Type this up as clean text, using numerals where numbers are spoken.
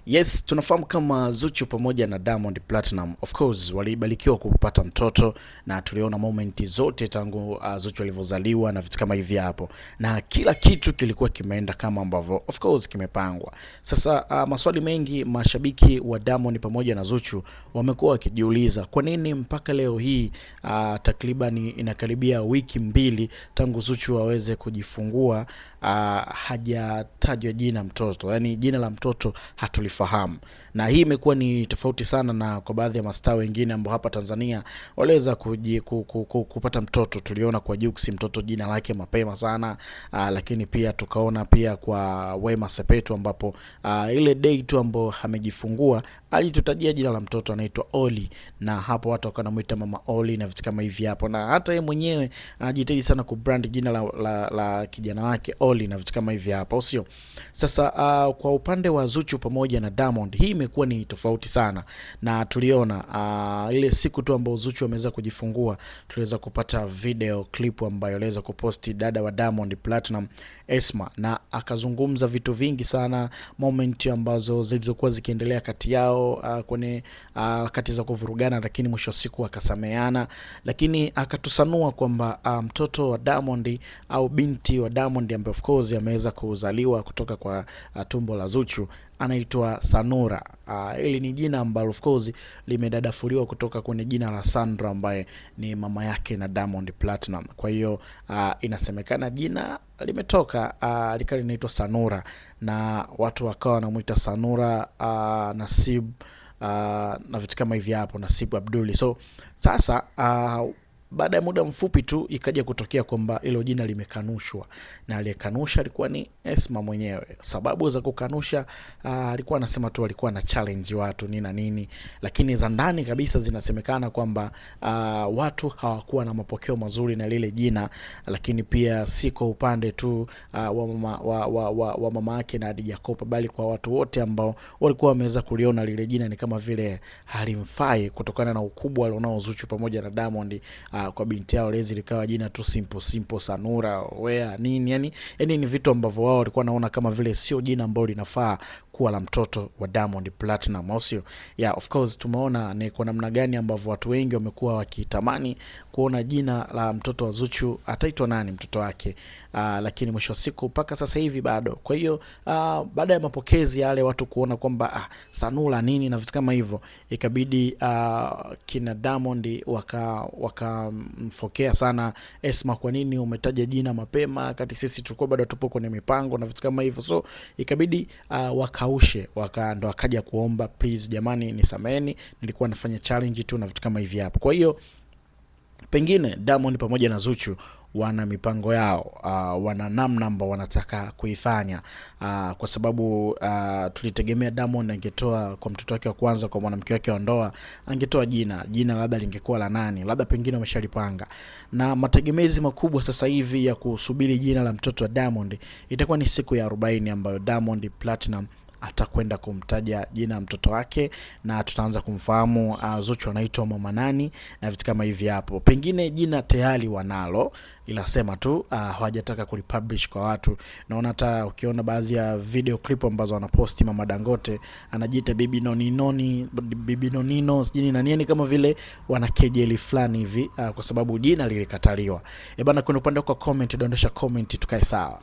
Yes, tunafahamu kama Zuchu pamoja na Diamond Platinum, of course, walibarikiwa kupata mtoto na tuliona momenti zote tangu Zuchu alivyozaliwa na vitu kama hivi hapo. Na kila kitu kilikuwa kimeenda kama ambavyo of course kimepangwa. Sasa maswali mengi mashabiki wa Diamond pamoja na Zuchu wamekuwa wakijiuliza kwa nini mpaka leo hii takriban inakaribia wiki mbili tangu Zuchu aweze kujifungua hajatajwa jina mtoto. Yaani jina la mtoto hatulifahamu. Na hii imekuwa ni tofauti sana na kwa baadhi ya mastaa wengine ambao hapa Tanzania waliweza kupata mtoto. Tuliona kwa Jux mtoto jina lake mapema sana, lakini pia tukaona pia kwa Wema Sepetu ambapo ile day tu ambapo amejifungua alitutajia jina la mtoto anaitwa Oli, na hapo watu wakamuita mama Oli na vitu kama hivi hapo. Na hata yeye mwenyewe anajitahidi sana kubrand jina la kijana wake Oli na vitu kama hivi hapo, sio? Sasa kwa upande wa Zuchu pamoja na Diamond, hii imekuwa ni tofauti sana, na tuliona ile siku tu ambapo Zuchu ameweza kujifungua tuliweza kupata video clip ambayo aliweza kuposti dada wa Diamond Platinum, Esma, na akazungumza vitu vingi sana, moment ambazo zilizokuwa zikiendelea kati yao kwenye kati za kuvurugana, lakini mwisho siku akasameana. Lakini akatusanua kwamba mtoto wa Diamond au binti wa Diamond ambaye of course ameweza kuzaliwa kutoka kwa tumbo la Zuchu anaitwa Sanura. Hili ni jina ambalo of course limedadafuliwa kutoka kwenye jina la Sandra ambaye ni mama yake na Diamond Platinum. Kwa hiyo inasemekana jina limetoka likali linaitwa Sanura, na watu wakawa wanamuita Sanura Nasib na vitu kama hivi hapo, Nasib Abduli. So sasa baada ya muda mfupi tu ikaja kutokea kwamba hilo jina limekanushwa, na aliyekanusha alikuwa ni Esma mwenyewe. Sababu za kukanusha alikuwa anasema tu alikuwa na challenge watu nini na nini, lakini za ndani kabisa zinasemekana kwamba watu hawakuwa na mapokeo mazuri na lile jina. Lakini pia si kwa upande tu wa mama yake na Hadija Kopa, bali kwa watu wote ambao walikuwa wameweza kuliona lile jina ni kama vile halimfai kutokana na ukubwa alionao Zuchu pamoja na Diamond. Kwa binti yao lezi likawa jina tu simple Sanura wea nini, yani ni vitu ambavyo wao walikuwa naona kama vile sio jina ambalo linafaa kuwa la mtoto wa Diamond Platinum, au sio? Yeah, of course tumeona ni kwa namna gani ambavyo watu wengi wamekuwa wakitamani kuona jina la mtoto wa Zuchu ataitwa nani mtoto wake, lakini mwisho siku mpaka sasa hivi bado. Kwa hiyo baada ya mapokezi yale watu kuona kwamba Sanura nini na vitu kama hivyo, ikabidi kina Diamond wakamfokea sana Esma, kwa nini umetaja jina mapema kati sisi tulikuwa bado tupo kwenye mipango na vitu kama hivyo. So ikabidi wakaushe ndo akaja kuomba please jamani nisameni, nilikuwa nafanya challenge tu na vitu kama hivi hapo. Kwa hiyo pengine Diamond pamoja na Zuchu wana mipango yao, wana namna ambao wanataka kuifanya, kwa sababu tulitegemea Diamond angetoa kwa mtoto wake wa kwanza, kwa mwanamke wake wa ndoa, angetoa jina labda lingekuwa la nani, labda pengine wameshalipanga. Na mategemezi makubwa sasa hivi ya kusubiri jina la mtoto wa Diamond itakuwa ni siku ya 40 ambayo Diamond Platinum atakwenda kumtaja jina mtoto wake, na tutaanza kumfahamu Zuchu anaitwa mama nani na vitu kama hivi hapo. Pengine jina tayari wanalo, ila sema tu hawajataka kulipublish kwa watu. Naona hata ukiona baadhi ya video clip ambazo wanaposti mama Dangote anajiita bibi Nonino jini na nini, kama vile wana kejeli fulani hivi kwa sababu jina lilikataliwa. Bana, kuna upande kwa comment, dondosha comment tukae sawa.